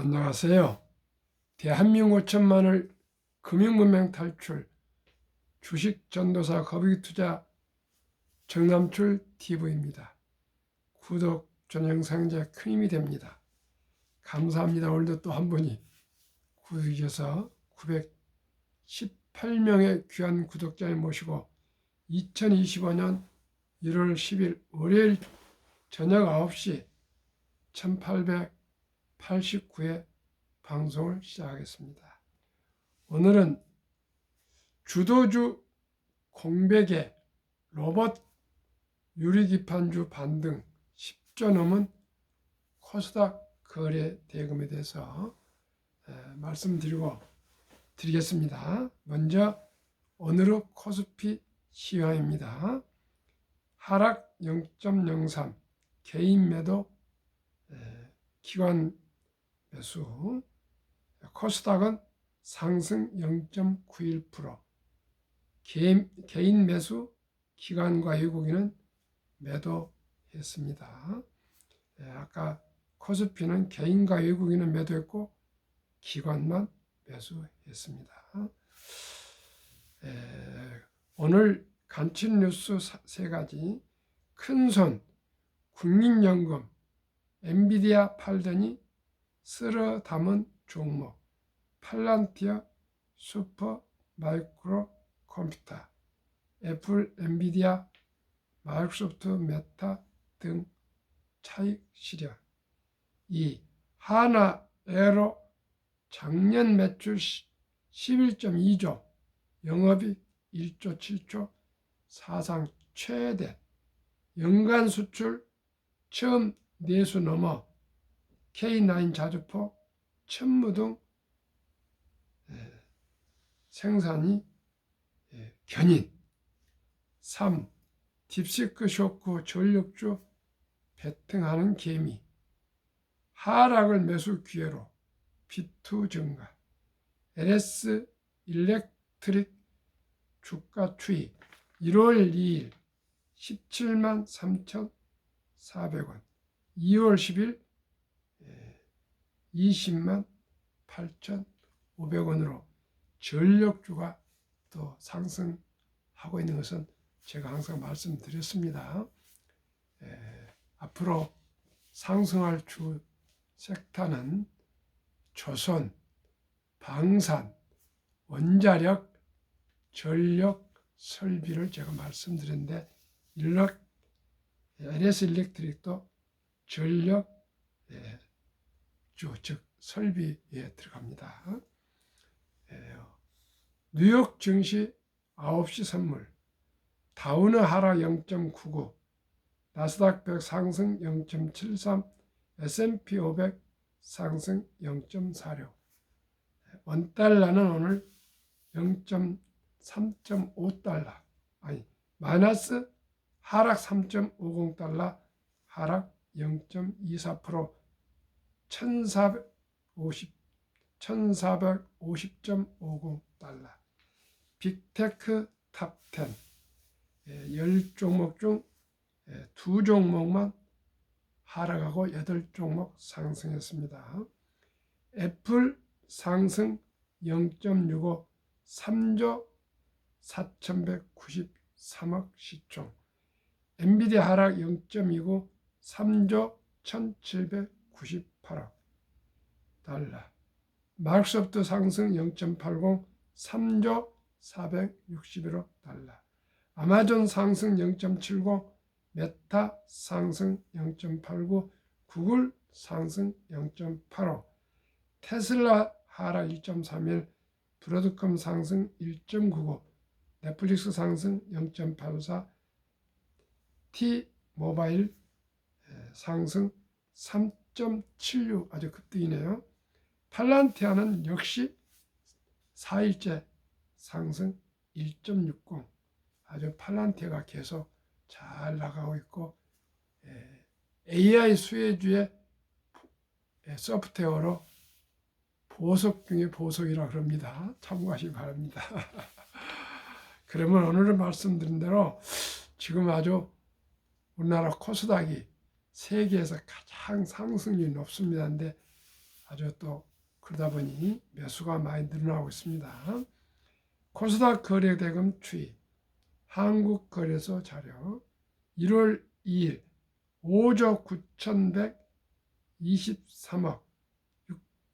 안녕하세요. 대한민국 5천만을 금융문명 탈출, 주식 전도사 거북이 투자 정남출 TV입니다. 구독, 전 영상제 큰 힘이 됩니다. 감사합니다. 오늘도 또 한 분이 구독해 주셔서 918명의 귀한 구독자를 모시고 2025년 1월 10일 월요일 저녁 9시 1889회 방송을 시작하겠습니다. 오늘은 주도주 공백의 로봇 유리기판주 반등 10조 넘은 코스닥 거래 대금에 대해서 말씀드리겠습니다. 먼저 오늘의 코스피 시황입니다. 하락 0.03, 개인 매도, 기관 매수, 코스닥은 상승 0.91%, 개인 매수, 기관과 외국인은 매도했습니다. 아까 코스피는 개인과 외국인은 매도했고 기관만 매수했습니다. 오늘 간추린 뉴스 세 가지. 큰손, 국민연금, 엔비디아 팔더니 쓸어 담은 종목, 팔란티어, 슈퍼 마이크로 컴퓨터, 애플, 엔비디아, 마이크로소프트, 메타 등 차익 실현. 2. 하나에로 작년 매출 11.2조, 영업이익 1조 7조, 사상 최대, 연간 수출 처음 내수 넘어 K9 자주포, 천무 등 생산이 견인. 3. 딥시크 쇼크 전력주 베팅하는 개미, 하락을 매수 기회로 B2 증가, LS 일렉트릭 주가 추이 1월 2일 17만 3,400원, 2월 10일 20만 8,500원으로 전력주가 또 상승하고 있는 것은 제가 항상 말씀드렸습니다. 앞으로 상승할 주 섹터는 조선, 방산, 원자력, 전력, 설비를 제가 말씀드렸는데 LS 일렉트릭도 전력 즉 설비에 들어갑니다. 뉴욕 증시 9시 선물, 다우는 하락 0.99, 나스닥 100 상승 0.73, S&P 500 상승 0.46. 원달러는 오늘 0.3.5달러, 마이너스 하락 3.50달러, 하락 0.24%, 1450.50달러. 빅테크 탑10, 10종목 중 2종목만 하락하고 8종목 상승했습니다. 애플 상승 0.65, 3조 4,193억 시총. 엔비디아 하락 0.29, 3조 1,798억 달러. 마이크로소프트 상승 0.80, 3조 461억 달러. 아마존 상승 0.70, 메타 상승 0.89, 구글 상승 0.85, 테슬라 하락 1.31, 브로드컴 상승 1.99, 넷플릭스 상승 0.84, T-모바일 상승 3.76, 아주 급등이네요. 팔란티아는 역시 4일째 상승 1.60, 아주 팔란티아가 계속 잘 나가고 있고, AI 수혜주의 소프트웨어로 보석 중에 보석이라 그럽니다. 참고하시기 바랍니다. 그러면 오늘은 말씀드린 대로 지금 아주 우리나라 코스닥이 세계에서 가장 상승률이 높습니다. 근데 아주 또 그러다 보니 매수가 많이 늘어나고 있습니다. 코스닥 거래대금 추이 한국거래소 자료 1월 2일 5조 9,123억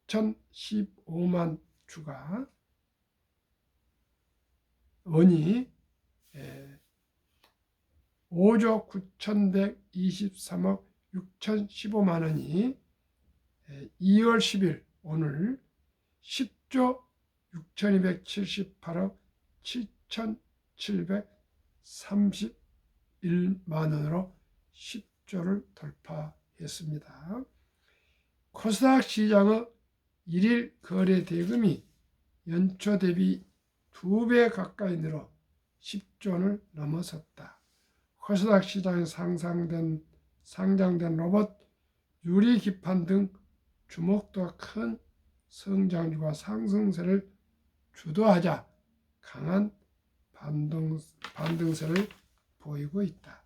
6,015만 주가 원이 5조 9,123억 6,015만 원이 2월 10일 오늘 10조 6,278억 7,731만 원으로 10조를 돌파했습니다. 코스닥 시장의 1일 거래 대금이 연초 대비 2배 가까이 늘어 10조를 넘어섰다. 코스닥 시장에 상장된 로봇, 유리기판 등 주목도가 큰 성장주가 상승세를 주도하자 강한 반등세를 보이고 있다.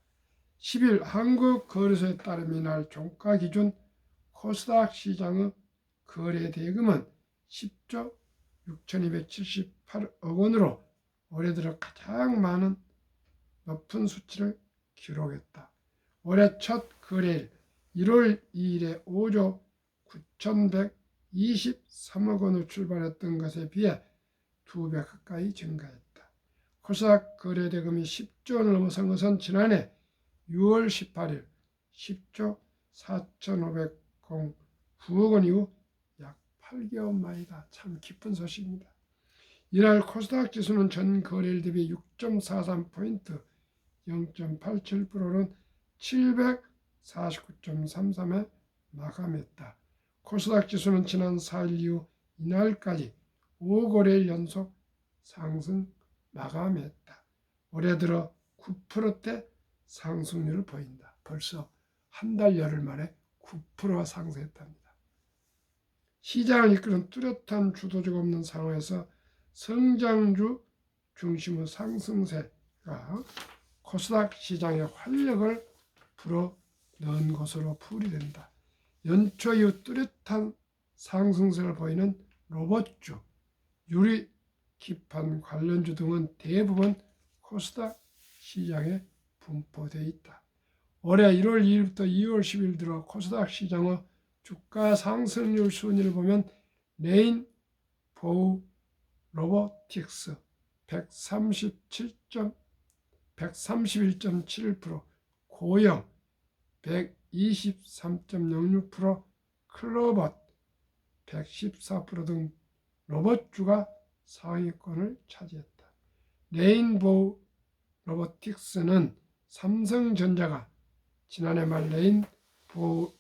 10일 한국거래소에 따르면 이날 종가 기준 코스닥 시장의 거래 대금은 10조 6,278억 원으로 올해 들어 가장 많은 높은 수치를 기록했다. 올해 첫 거래일 1월 2일에 5조 9,123억 원으로 출발했던 것에 비해 2배 가까이 증가했다. 코스닥 거래 대금이 10조를 넘어선 것은 지난해 6월 18일 10조 4,509억 원 이후 약 8개월 만이다. 참 기쁜 소식입니다. 이날 코스닥 지수는 전 거래일 대비 6.43포인트 0.87%는 749.33에 마감했다. 코스닥 지수는 지난 4일 이후 이날까지 5거래일 연속 상승 마감했다. 올해 들어 9%대 상승률을 보인다. 벌써 한 달 열흘 만에 9%가 상승했답니다. 시장을 이끄는 뚜렷한 주도주가 없는 상황에서 성장주 중심의 상승세가 코스닥 시장의 활력을 불어넣은 것으로 풀이된다. 연초 이후 뚜렷한 상승세를 보이는 로봇주, 유리기판 관련주 등은 대부분 코스닥 시장에 분포되어 있다. 올해 1월 2일부터 2월 10일 들어 코스닥 시장의 주가 상승률 순위를 보면 레인보우 로보틱스 131.7%, 고영 123.06%, 클로벗 114% 등 로봇주가 상위권을 차지했다. 레인보우 로보틱스는 삼성전자가 지난해 말 레인보우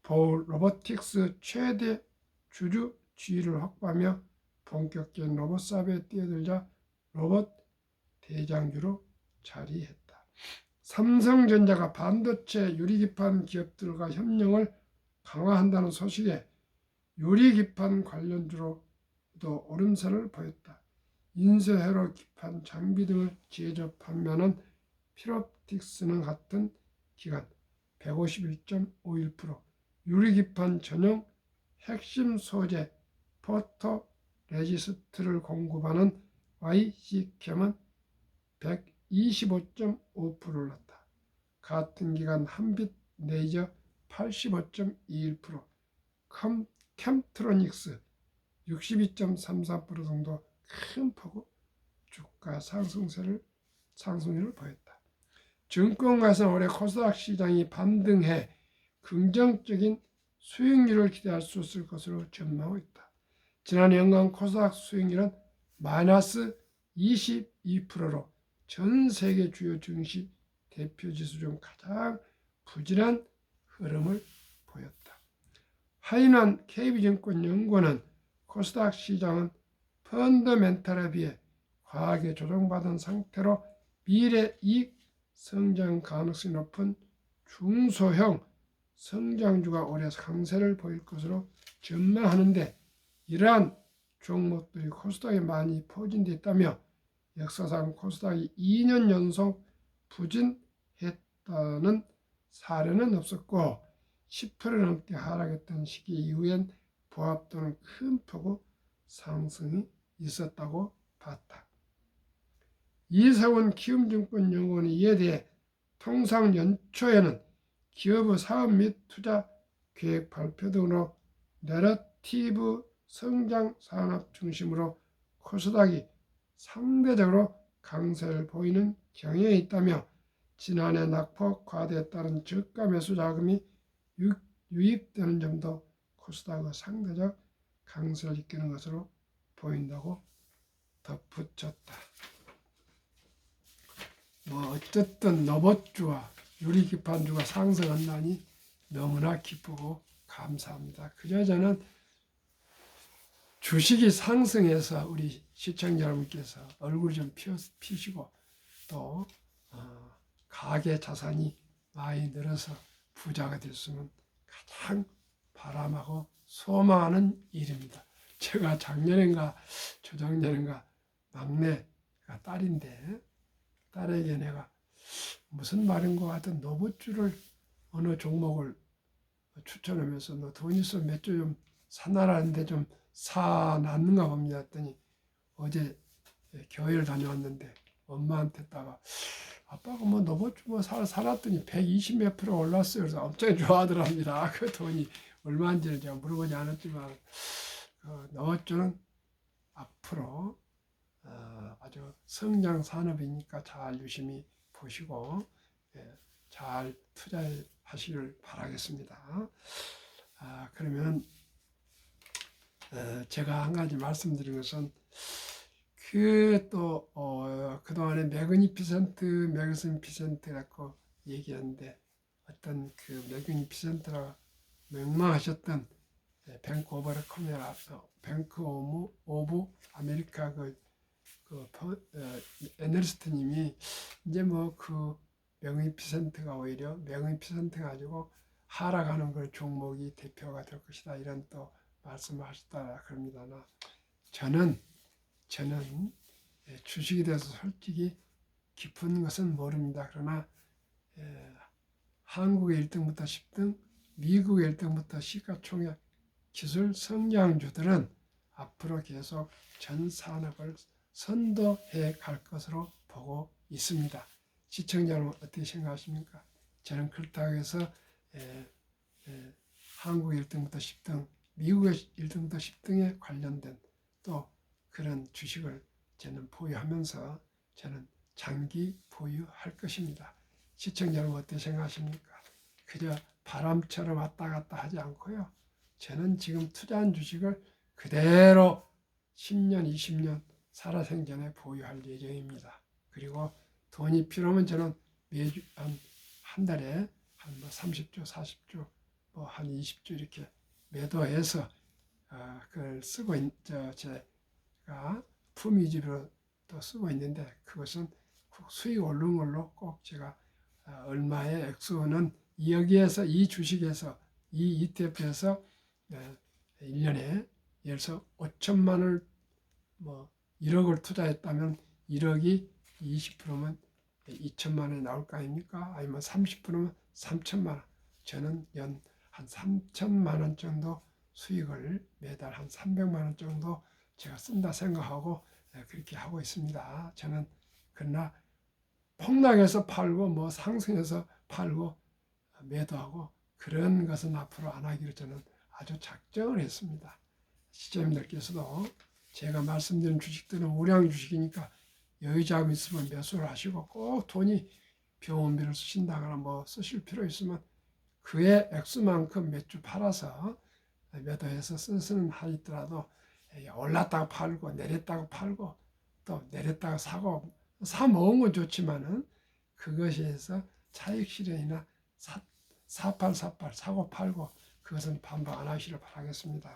로보틱스 최대 주주 지위를 확보하며 본격적인 로봇 사업에 뛰어들자 로봇 대장주로 자리했다. 삼성전자가 반도체 유리기판 기업들과 협력을 강화한다는 소식에 유리기판 관련주로도 오름세를 보였다. 인쇄회로 기판 장비 등을 제조 판매하는 필옵틱스는 같은 기간 151.51%, 유리기판 전용 핵심 소재 포토레지스트를 공급하는 YC캠은 125.5% 올랐다. 같은 기간 한빛 레이저 85.21%, 캠트로닉스 62.34% 정도 큰 폭의 주가 상승률을 보였다. 증권가에서는 올해 코스닥 시장이 반등해 긍정적인 수익률을 기대할 수 있을 것으로 전망하고 있다. 지난 연간 코스닥 수익률은 마이너스 22%로 전 세계 주요 증시 대표 지수 중 가장 부진한 흐름을 보였다. 하인원 KB증권연구원은 코스닥 시장은 펀더멘탈에 비해 과하게 조정받은 상태로 미래 이익 성장 가능성이 높은 중소형 성장주가 올해 강세를 보일 것으로 전망하는데, 이러한 종목들이 코스닥에 많이 포진되어 있다며 역사상 코스닥이 2년 연속 부진했다는 사례는 없었고 10% 넘게 하락했던 시기 이후엔 보합 또는 큰 폭의 상승이 있었다고 봤다. 이세훈 키움증권연구원은 이에 대해 통상 연초에는 기업의 사업 및 투자 계획 발표 등으로 내러티브 성장 산업 중심으로 코스닥이 상대적으로 강세를 보이는 경향이 있다며 지난해 낙폭 과대에 따른 저가 매수 자금이 유입되는 점도 코스닥의 상대적 강세를 이끄는 것으로 보인다고 덧붙였다. 어쨌든 로봇주와 유리기판주가 상승한다니 너무나 기쁘고 감사합니다. 그저 저는 주식이 상승해서 우리 시청자 여러분께서 얼굴 좀 피시고 또 가계 자산이 많이 늘어서 부자가 됐으면 가장 바람하고 소망하는 일입니다. 제가 작년인가 저작년인가 막내가 딸인데 딸에게 내가 무슨 말인 것 같은 로봇주를 어느 종목을 추천하면서 너 돈 있으면 몇 주 좀 사놔라는데 좀 사놨는가 봅니다 했더니 어제 교회를 다녀왔는데 엄마한테다가 아빠가 뭐 로봇주 뭐 살았더니 120 몇 프로 올랐어요. 그래서 엄청 좋아하더랍니다. 그 돈이 얼마인지는 제가 물어보지 않았지만 그 로봇주는 앞으로 아주 성장 산업이니까 잘 유심히 보시고 잘 투자하시길 바라겠습니다. 그러면 제가 한 가지 말씀드린 것은 그동안에 매그니피센트라고 얘기하는데 어떤 그 매그니피센트라 명망하셨던 뱅크 오브 아메리카 애널리스트님이 이제 그 매그니피센트가 오히려 매그니피센트 가지고 하락하는 그 종목이 대표가 될 것이다 이런 또 말씀을 하셨다 그럽니다나 저는 주식에 대해서 솔직히 깊은 것은 모릅니다. 그러나 한국의 1등부터 10등, 미국의 1등부터 시가총액 기술 성장주들은 앞으로 계속 전 산업을 선도해 갈 것으로 보고 있습니다. 시청자 여러분 어떻게 생각하십니까? 저는 그렇다고 해서 한국 1등부터 10등, 미국의 1등부터 10등에 관련된 또 그런 주식을 저는 보유하면서 저는 장기 보유할 것입니다. 시청자 여러분 어떻게 생각하십니까? 그저 바람처럼 왔다 갔다 하지 않고요. 저는 지금 투자한 주식을 그대로 10년, 20년 살아생전에 보유할 예정입니다. 그리고 돈이 필요하면 저는 매주 한 달에 한 30주, 40주, 한 20주 이렇게 매도해서 그걸 쓰고 제가 품위집으로 또 쓰고 있는데 그것은 수익 오른 걸로 꼭 제가 얼마의 액수는 여기에서 이 주식에서 이 ETF에서 1년에 예를 들어서 5천만 원을 1억을 투자했다면 1억이 20%면 2천만 원이 나올 거 아닙니까? 아니면 30%면 3천만 원. 저는 연 한 3천만 원 정도 수익을 매달 한 300만 원 정도 제가 쓴다 생각하고 그렇게 하고 있습니다. 저는 그러나 폭락해서 팔고 상승해서 팔고 매도하고 그런 것은 앞으로 안 하기로 저는 아주 작정을 했습니다. 시청자님들께서도 제가 말씀드린 주식들은 우량 주식이니까 여유자금 있으면 매수를 하시고 꼭 돈이 병원비를 쓰신다거나 쓰실 필요 있으면 그의 액수만큼 몇 주 팔아서 매도해서 쓰는 하더라도 올랐다가 팔고 내렸다가 팔고 또 내렸다가 사고 사 모은 건 좋지만은 그것에서 차익 실현이나 사팔 사고 팔고 그것은 반복 안 하시길 바라겠습니다.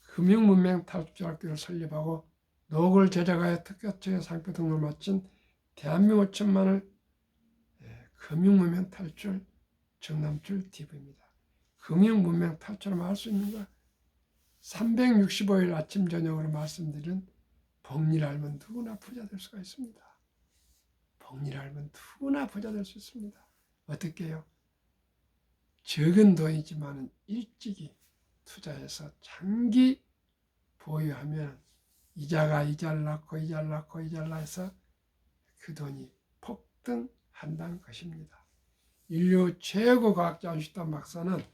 금융문명 탈출학교를 설립하고 노글 제작하여 특허청의 상표 등록을 마친 대한민국 5천만을 금융문명 탈출 정남출 TV입니다. 금융문명 탈출을 할 수 있는가? 365일 아침 저녁으로 말씀드린 복리를 알면 누구나 부자 될 수가 있습니다. 복리를 알면 누구나 부자 될 수 있습니다. 어떻게 해요? 적은 돈이지만 일찍이 투자해서 장기 보유하면 이자가 이자를 낳고 해서 그 돈이 폭등한다는 것입니다. 인류 최고 과학자 아인슈타인 박사는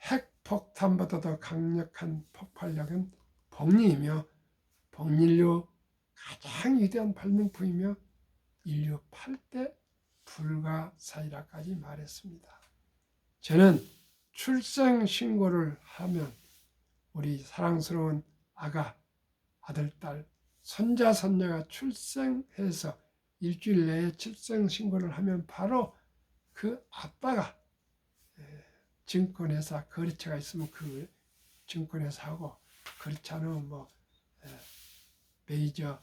핵폭탄보다 더 강력한 폭발력은 복리이며 복리류 가장 위대한 발명품이며 인류 8대 불가사의라까지 말했습니다. 저는 출생 신고를 하면 우리 사랑스러운 아가, 아들, 딸, 손자, 손녀가 출생해서 일주일 내에 출생 신고를 하면 바로 그 아빠가 증권회사 거래처가 있으면 그 증권회사하고 그렇지 않으면 메이저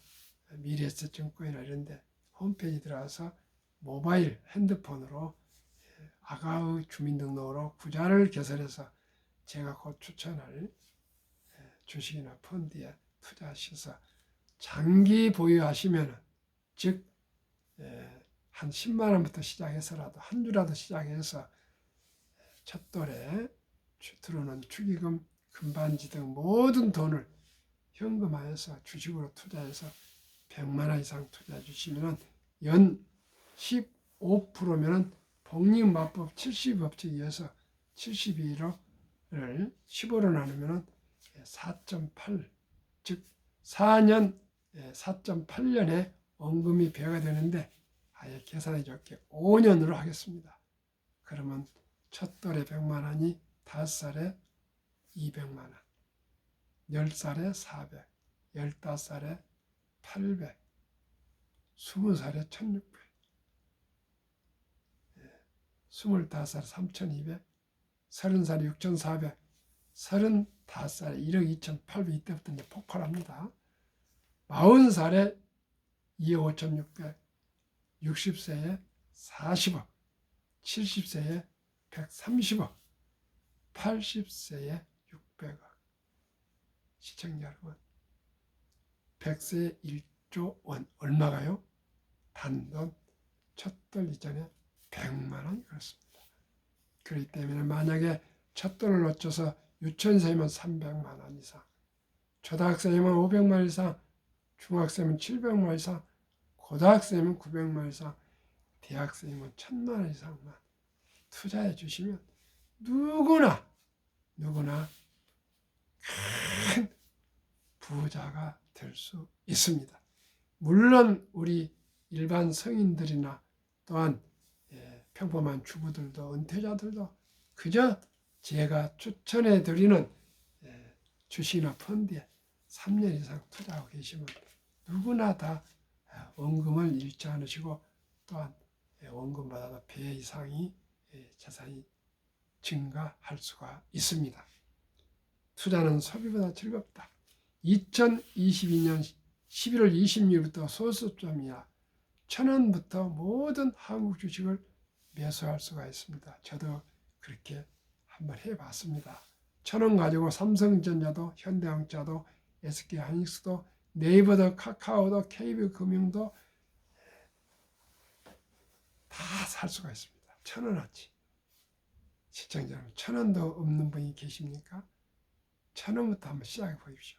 미래에셋증권이나 이런 데 홈페이지 들어가서 모바일 핸드폰으로 아가의 주민등록으로 구자를 개설해서 제가 곧 추천할 주식이나 펀드에 투자하셔서 장기 보유하시면 즉 한 10만 원부터 시작해서라도 한 주라도 시작해서 첫돌에 들어오는 축의금, 금반지 등 모든 돈을 현금화해서 주식으로 투자해서 100만 원 이상 투자해 주시면 연 15%면 복리마법 70법칙에 의해서 72를 15로 나누면 4.8, 즉 4년 4.8년에 원금이 배가 되는데 아예 계산이 좋게 5년으로 하겠습니다. 그러면 첫돌에 100만 원이 5살에 200만 원, 10살에 400, 15살에 800, 20살에 1600, 25살 3200, 30살에 6400, 35살에 1억 2800, 이때부터 이제 폭발합니다. 40살에 2억 5600, 60세에 40억, 70세에 130억, 80세에 600억. 시청자 여러분, 100세에 1조 원, 얼마가요? 단돈 첫돌 이전에 100만 원이 그렇습니다. 그렇기 때문에 만약에 첫돌을 놓쳐서 유치원생이면 300만 원 이상, 초등학생이면 500만 원 이상, 중학생이면 700만 원 이상, 고등학생이면 900만 원 이상, 대학생이면 1000만 원 이상만 투자해 주시면 누구나 큰 부자가 될 수 있습니다. 물론 우리 일반 성인들이나 또한 평범한 주부들도 은퇴자들도 그저 제가 추천해 드리는 주식이나 펀드에 3년 이상 투자하고 계시면 누구나 다 원금을 잃지 않으시고 또한 원금보다 배 이상이 자산이 증가할 수가 있습니다. 투자는 소비보다 즐겁다. 2022년 11월 26일부터 소수점이야 1,000원부터 모든 한국 주식을 매수할 수가 있습니다. 저도 그렇게 한번 해봤습니다. 1,000원 가지고 삼성전자도, 현대항자도, SK하이닉스도, 네이버도, 카카오도, KB금융도 다 살 수가 있습니다. 1,000원어치. 시청자 여러분, 1,000원도 없는 분이 계십니까? 1,000원부터 한번 시작해 보십시오.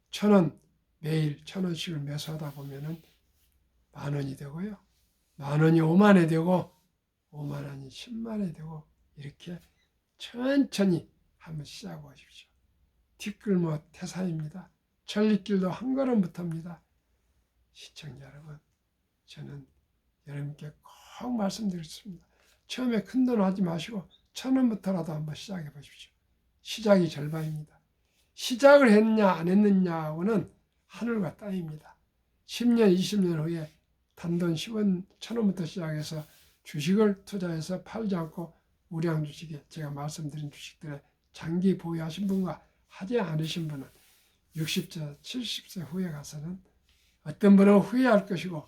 1,000원 매일 1,000원씩을 매수하다 보면은 10,000원이 되고요. 10,000원이 50,000원이 되고 50,000원이 10,000원이 되고 이렇게 천천히 한번 시작해 보십시오. 뒷글모 태산입니다. 천리길도 한 걸음부터입니다. 시청자 여러분, 저는 여러분께 꼭 말씀드렸습니다. 처음에 큰돈 하지 마시고 1,000원부터라도 한번 시작해 보십시오. 시작이 절반입니다. 시작을 했냐 안 했느냐하고는 하늘과 땅입니다. 10년, 20년 후에 단돈 10원, 1,000원부터 시작해서 주식을 투자해서 팔지 않고 우량 주식에 제가 말씀드린 주식들에 장기 보유하신 분과 하지 않으신 분은 60세, 70세 후에 가서는 어떤 분은 후회할 것이고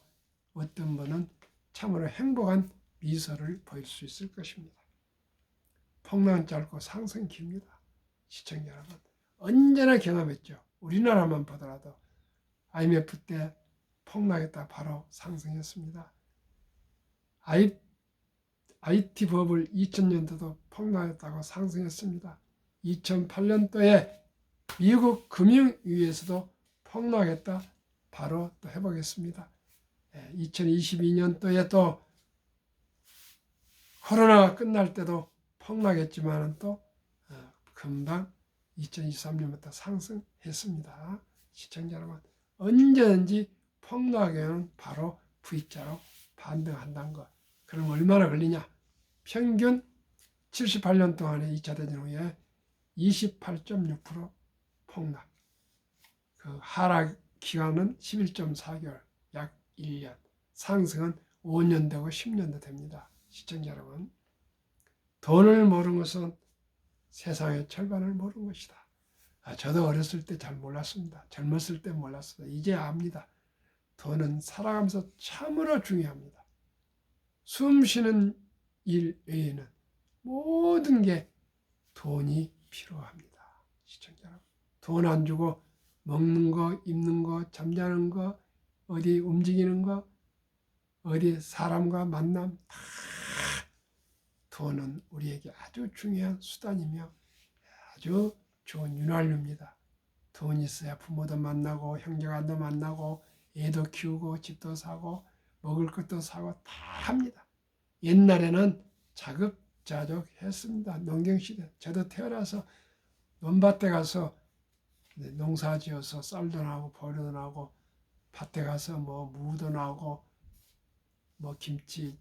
어떤 분은 참으로 행복한 미소를 보일 수 있을 것입니다. 폭락은 짧고 상승은 깁니다. 시청자 여러분, 언제나 경험했죠. 우리나라만 보더라도 IMF 때 폭락했다 바로 상승했습니다. IT 버블 2000년도도 폭락했다고 상승했습니다. 2008년도에 미국 금융위에서도 폭락했다 바로 또 해보겠습니다. 2022년도에 또 코로나가 끝날 때도 폭락했지만 또 금방 2023년부터 상승했습니다. 시청자 여러분, 언제든지 폭락에는 바로 V자로 반등한다는 것. 그럼 얼마나 걸리냐? 평균 78년 동안의 2차 대전 후에 28.6% 폭락. 그 하락 기간은 11.4개월, 약 1년. 상승은 5년 되고 10년도 됩니다. 시청자 여러분, 돈을 모르는 것은 세상의 절반을 모르는 것이다. 저도 어렸을 때 잘 몰랐습니다. 젊었을 때 몰랐어요. 이제 압니다. 돈은 살아가면서 참으로 중요합니다. 숨 쉬는 일 외에는 모든 게 돈이 필요합니다. 시청자 여러분, 돈 안 주고 먹는 거, 입는 거, 잠자는 거, 어디 움직이는 거, 어디 사람과 만남, 다 돈은 우리에게 아주 중요한 수단이며 아주 좋은 윤활유입니다. 돈이 있어야 부모도 만나고 형제간도 만나고 애도 키우고 집도 사고 먹을 것도 사고 다 합니다. 옛날에는 자급자족 했습니다. 농경시대. 저도 태어나서 논밭에 가서 농사 지어서 쌀도 나고 보리도 나고 밭에 가서 뭐 무도 나고 뭐 김치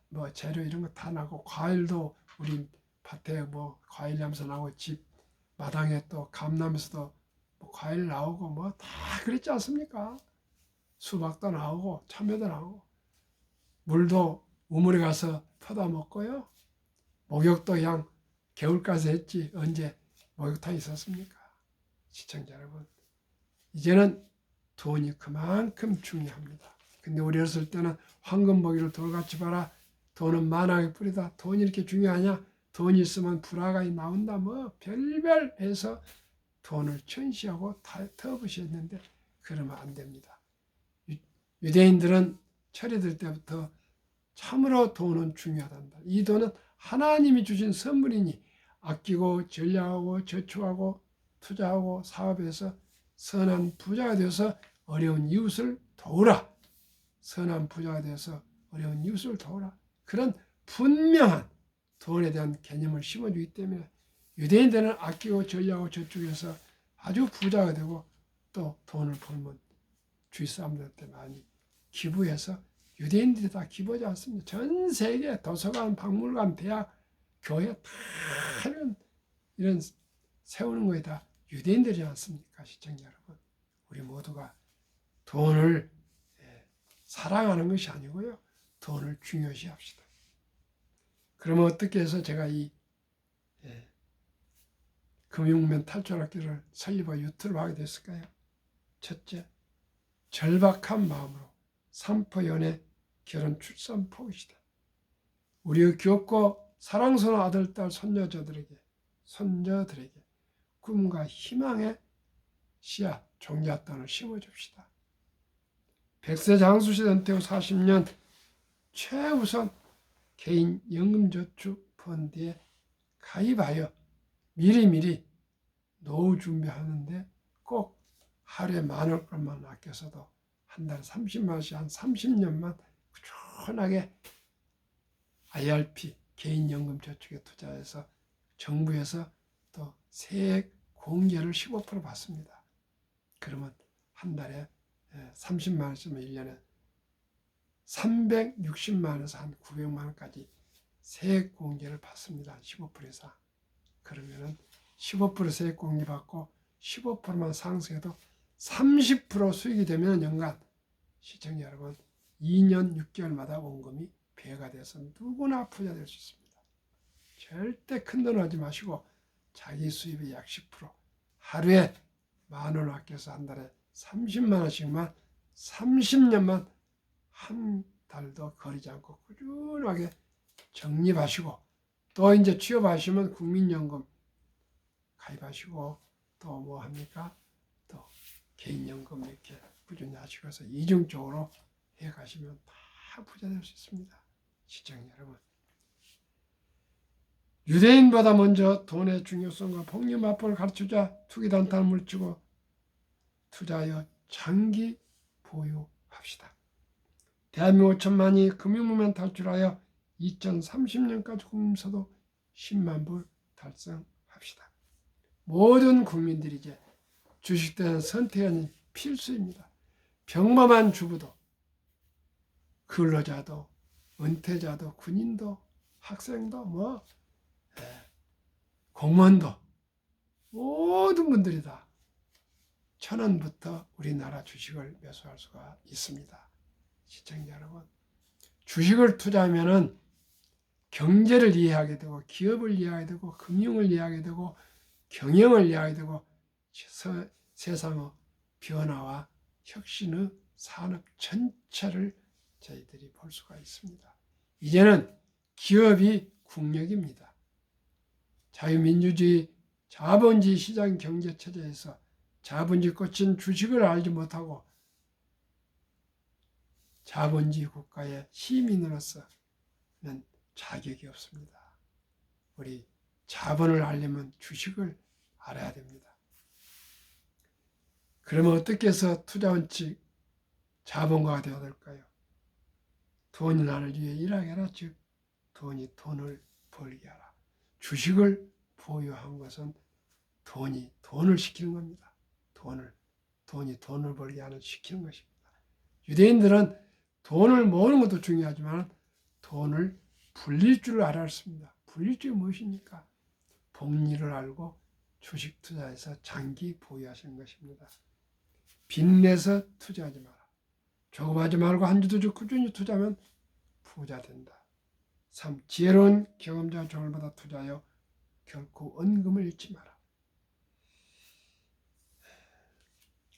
뭐 재료 이런 거 다 나고 과일도 우리 밭에 뭐 과일 냄새 나고 집 마당에 또 감나무에서도 뭐 과일 나오고 뭐 다 그랬지 않습니까? 수박도 나오고 참외도 나오고 물도 우물에 가서 퍼다 먹고요. 목욕도 그냥 겨울까지 했지 언제 목욕탕이 있었습니까? 시청자 여러분, 이제는 돈이 그만큼 중요합니다. 근데 우리 어렸을 때는 황금보기를 돌같이 봐라, 돈은 만왕의 뿌리다, 돈이 이렇게 중요하냐, 돈이 있으면 불화가 나온다, 뭐 별별 해서 돈을 천시하고 터부시했는데 그러면 안 됩니다. 유대인들은 철이들 때부터 참으로 돈은 중요하단다. 이 돈은 하나님이 주신 선물이니 아끼고 전략하고 저축하고 투자하고 사업해서 선한 부자가 되어서 어려운 이웃을 도우라. 선한 부자가 되어서 어려운 이웃을 도우라. 그런 분명한 돈에 대한 개념을 심어주기 때문에 유대인들은 아끼고 전략하고 저축해서 아주 부자가 되고 또 돈을 벌면 주위 사람들한테 많이 기부해서 유대인들이 다 기부하지 않습니다. 전 세계 도서관, 박물관, 대학, 교회 다 이런 세우는 거에 다 유대인들이지 않습니까? 시청자 여러분, 우리 모두가 돈을 사랑하는 것이 아니고요, 돈을 중요시 합시다. 그러면 어떻게 해서 제가 이 금융면 탈출학교를 설립하고 유튜브를 하게 됐을까요? 첫째, 절박한 마음으로 삼포연애 결혼 출산 포기시다. 우리의 귀엽고 사랑스러운 아들, 딸, 손녀들에게 꿈과 희망의 씨앗, 종잣돈을 심어줍시다. 100세 장수시대 은퇴 후 40년 최우선 개인 연금저축 펀드에 가입하여 미리미리 노후 준비하는데 꼭 하루에 10,000원만 아껴서도 한 달에 30만 원씩 한 30년만 꾸준하게 IRP 개인연금저축에 투자해서 정부에서 또 세액 공제를 15% 받습니다. 그러면 한 달에 30만 원씩면 1년에 360만 원에서 한 900만 원까지 세액 공제를 받습니다. 15% 이상. 그러면은 15% 세액 공제 받고 15%만 상승해도 30% 수익이 되면 연간 시청자 여러분 2년 6개월마다 원금이 배가 돼서 누구나 부자 될 수 있습니다. 절대 큰 돈 하지 마시고 자기 수입의 약 10% 하루에 10,000원 아껴서 한 달에 30만 원씩만 30년만 한 달도 거리지 않고 꾸준하게 적립하시고 또 이제 취업하시면 국민연금 가입하시고 또 뭐 합니까? 또 개인연금 이렇게 꾸준히 하시고서 이중적으로 해 가시면 다 부자 될 수 있습니다. 시청자 여러분, 유대인보다 먼저 돈의 중요성과 폭리마법을 가르치자 투기단탄을 물치고 투자하여 장기 보유합시다. 대한민국 5천만이 금융무명 탈출하여 2030년까지 국민소득 10만 불 달성합시다. 모든 국민들이 이제 주식에 대한 선택은 필수입니다. 평범한 주부도 근로자도 은퇴자도 군인도 학생도 공무원도 모든 분들이 다 1,000원부터 우리나라 주식을 매수할 수가 있습니다. 시청자 여러분, 주식을 투자하면은 경제를 이해하게 되고 기업을 이해하게 되고 금융을 이해하게 되고 경영을 이해하게 되고 세상의 변화와 혁신의 산업 전체를 저희들이 볼 수가 있습니다. 이제는 기업이 국력입니다. 자유민주주의 자본주의 시장 경제체제에서 자본주의 꽂힌 주식을 알지 못하고 자본주의 국가의 시민으로서는 자격이 없습니다. 우리 자본을 알려면 주식을 알아야 됩니다. 그러면 어떻게 해서 투자 원칙 자본가가 되어야 될까요? 돈이 나를 위해 일하게 하라. 즉 돈이 돈을 벌게 하라. 주식을 보유한 것은 돈이 돈을 시키는 겁니다. 돈이 돈을 벌게 하는 시키는 것입니다. 유대인들은 돈을 모으는 것도 중요하지만 돈을 불릴 줄 알았습니다. 불릴 줄이 무엇입니까? 복리를 알고 주식 투자해서 장기 보유하시는 것입니다. 빚내서 투자하지 마라. 조급하지 말고 한 주도 주 꾸준히 투자하면 부자 된다. 3. 지혜로운 경험자와 종을 받아 투자하여 결코 은금을 잃지 마라.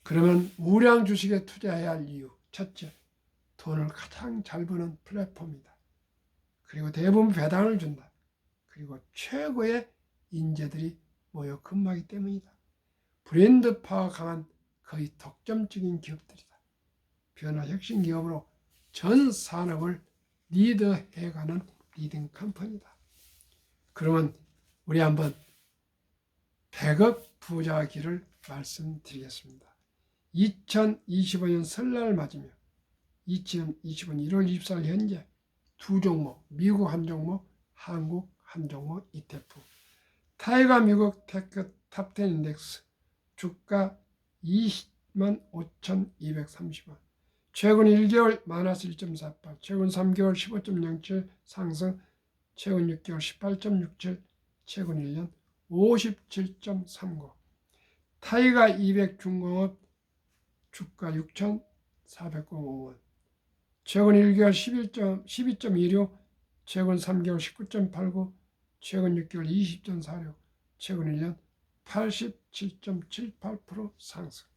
그러면 우량 주식에 투자해야 할 이유. 첫째, 돈을 가장 잘 버는 플랫폼이다. 그리고 대부분 배당을 준다. 그리고 최고의 인재들이 모여 근무하기 때문이다. 브랜드파가 강한 거의 독점적인 기업들이다. 변화 혁신 기업으로 전 산업을 리더해가는 리딩 컴퍼니다. 그러면 우리 한번 100억 부자기를 말씀드리겠습니다. 2025년 설날을 맞으며 2025년 1월 24일 현재 두 종목, 미국 한 종목, 한국 한 종목 ETF, 타이가 미국 테크 탑10 인덱스 주가 205,230원, 최근 1개월 마이너스 1.48, 최근 3개월 15.07 상승, 최근 6개월 18.67, 최근 1년 57.39. 타이가 200 중공업 주가 6,405원, 최근 1개월 12.26, 최근 3개월 19.89, 최근 6개월 20.46, 최근 1년 87.78% 상승.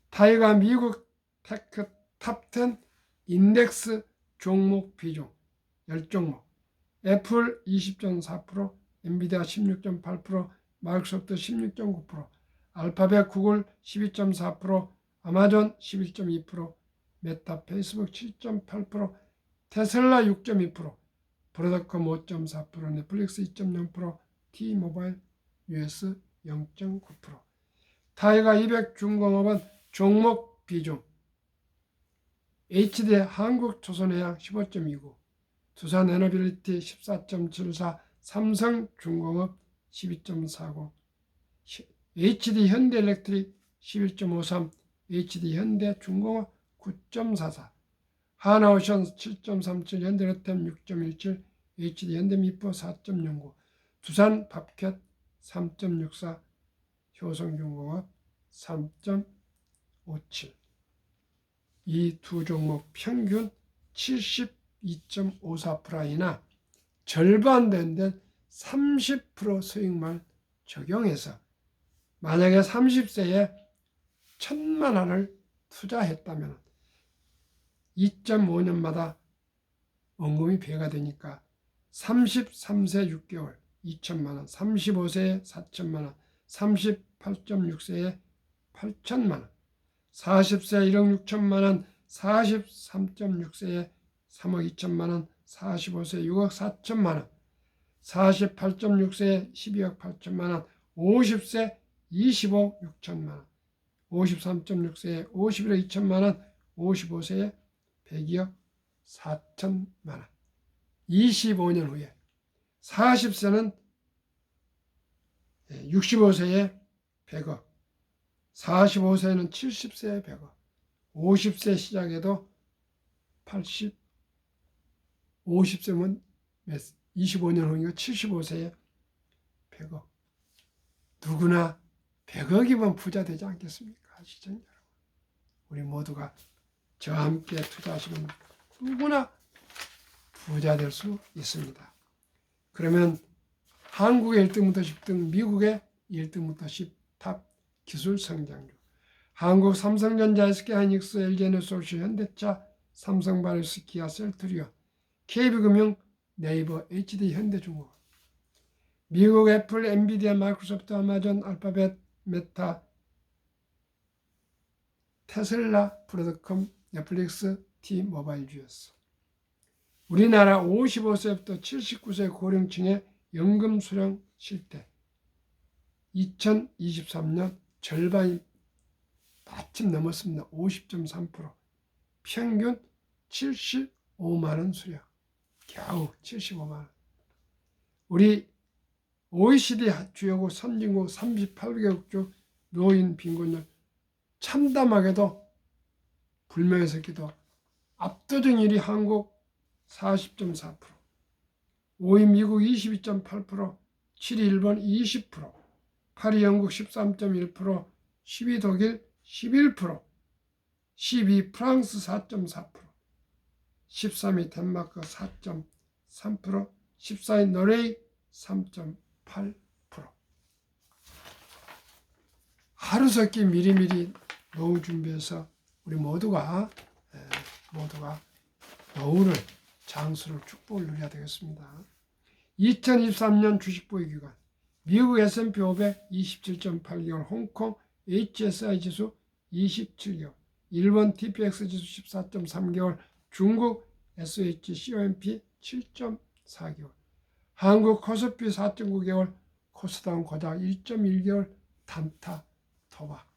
타이가 미국 테크 탑10 인덱스 종목 비중 10종목, 애플 20.4%, 엔비디아 16.8%, 마이크로소프트 16.9%, 알파벳 구글 12.4%, 아마존 11.2%, 메타 페이스북 7.8%, 테슬라 6.2%, 브로드컴 5.4%, 넷플릭스 2.0%, T모바일 US 0.9%. 타이가 200 중공업은 종목 비중 HD 한국조선해양 15.29, 두산에너빌리티 14.74, 삼성중공업 12.49, HD 현대일렉트릭 11.53, HD 현대중공업 9.44, 하나오션 7.37, 현대로템 6.17, HD 현대미포 4.09, 두산밥켓 3.64, 효성중공업 3.57. 이 두 종목 평균 72.54%이나 절반 되는데 30% 수익만 적용해서 만약에 30세에 1,000만 원을 투자했다면 2.5년마다 원금이 배가 되니까 33세 6개월 2천만 원, 35세에 4천만 원, 38.6세에 8천만 원, 40세 1억 6천만 원, 43.6세에 3억 2천만 원, 45세 6억 4천만 원, 48.6세에 12억 8천만 원, 50세 25억 6천만 원, 53.6세에 51억 2천만 원, 55세에 102억 4천만 원. 25년 후에 40세는 65세에 100억, 45세는 70세에 100억, 50세 시작해도 80, 50세면 25년 후니까 75세에 100억. 누구나 100억이면 부자 되지 않겠습니까? 시청자 여러분. 우리 모두가 저와 함께 투자하시면 누구나 부자 될 수 있습니다. 그러면 한국의 1등부터 10등, 미국의 1등부터 10탑 기술 성장률. 한국 삼성전자, SK하이닉스, LG에너지솔루션, 현대차, 삼성바이오로스, 기아, 셀트리온, KB금융, 네이버, HD, 현대중공업. 미국 애플, 엔비디아, 마이크로소프트, 아마존, 알파벳, 메타, 테슬라, 브로드컴, 넷플릭스, T모바일 주였어. 우리나라 55세부터 79세 고령층의 연금 수령 실태 2023년 절반이 마침 넘었습니다. 50.3%. 평균 75만 원 수령. 겨우 75만 원. 우리 OECD 주요국 선진국 38개국 중 노인 빈곤율 참담하게도 불명예스럽게도 압도적 1위 한국 40.4%, 5위 미국 22.8%, 7위 일본 20%, 8위 영국 13.1%, 10위 독일 11%, 12위 프랑스 4.4%, 13위 덴마크 4.3%, 14위 노르웨이 3.8%. 하루속히 미리미리 노후 준비해서 우리 모두가 노후를 장수를 축복을 누려야 되겠습니다. 2023년 주식 보유 기간 미국 S&P 500 27.8개월, 홍콩 HSI 지수 27개월, 일본 TPX 지수 14.3개월, 중국 SHCOMP 7.4개월, 한국 코스피 4.9개월, 코스닥 고작 1.1개월 단타 도박.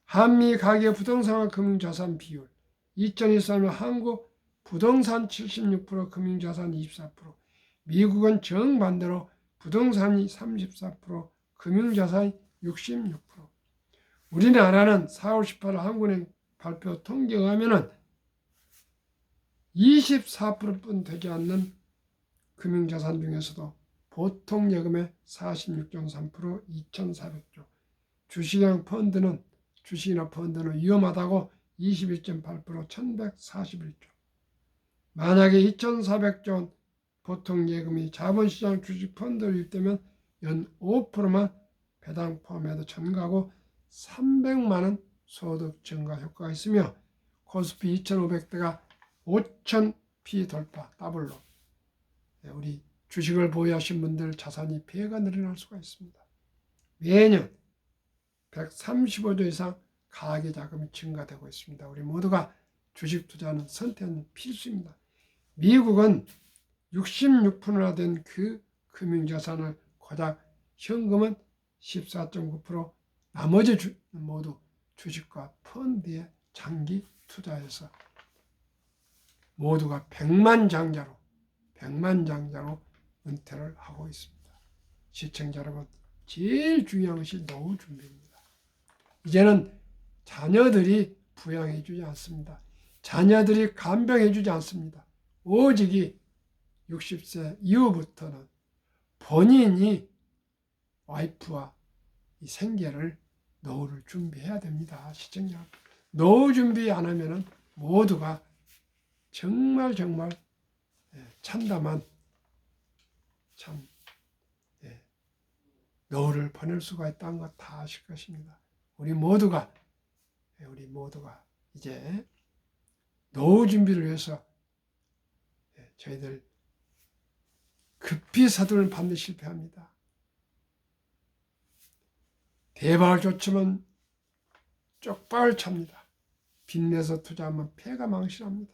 한미 가계 부동산과 금융자산 비율 2023년 한국 부동산 76%, 금융자산 24%, 미국은 정반대로 부동산이 34%, 금융자산이 66%. 우리나라는 4월 18일 한국은행 발표 통계에 의하면 24%뿐 되지 않는 금융자산 중에서도 보통 예금의 46.3%, 2,400조, 주식이나 펀드는 위험하다고 21.8%, 1,141조. 만약에 2,400조 원 보통 예금이 자본시장 주식 펀드로 유입되면 연 5%만 배당 포함해도 증가하고 300만 원 소득 증가 효과가 있으며 코스피 2,500대가 5,000p 돌파 더블로 우리 주식을 보유하신 분들 자산이 배가 늘어날 수가 있습니다. 매년 135조 이상 가계 자금이 증가되고 있습니다. 우리 모두가 주식 투자는 선택은 필수입니다. 미국은 66%나 된 그 금융자산을 고작 현금은 14.9%, 나머지 모두 주식과 펀드에 장기 투자해서 모두가 백만장자로 은퇴를 하고 있습니다. 시청자 여러분, 제일 중요한 것이 노후 준비입니다. 이제는 자녀들이 부양해 주지 않습니다. 자녀들이 간병해 주지 않습니다. 오직이 60세 이후부터는 본인이 와이프와 이 생계를 노후를 준비해야 됩니다. 시청자, 노후 준비 안 하면은 모두가 정말 참담한 노후를 보낼 수가 있다는 것 다 아실 것입니다. 우리 모두가 이제 노후 준비를 위해서 저희들 급히 서두르면 반드시 실패합니다. 대박을 쫓으면 쪽박을 찹니다. 빚내서 투자하면 패가 망신합니다.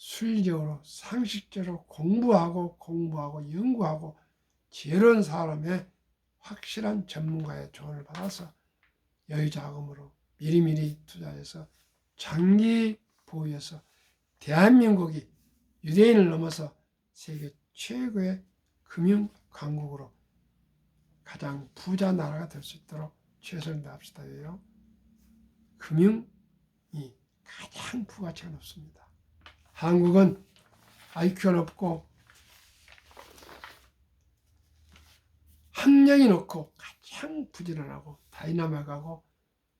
순리적으로 상식적으로 공부하고 연구하고 지혜로운 사람의 확실한 전문가의 조언을 받아서 여유 자금으로 미리미리 투자해서 장기 보유해서 대한민국이 유대인을 넘어서 세계 최고의 금융 강국으로 가장 부자 나라가 될 수 있도록 최선을 다합시다. 왜요? 금융이 가장 부가치가 높습니다. 한국은 IQ가 높고 학력이 높고 가장 부지런하고 다이나믹하고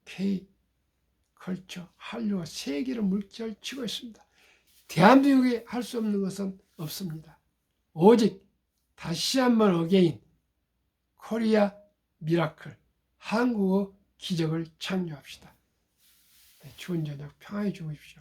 K, 컬처, 한류가 세계를 물결 치고 있습니다. 대한민국이 할 수 없는 것은 없습니다. 오직 다시 한번 어게인 코리아 미라클 한국어 기적을 창조합시다. 추운 저녁 평안히 주무십시오.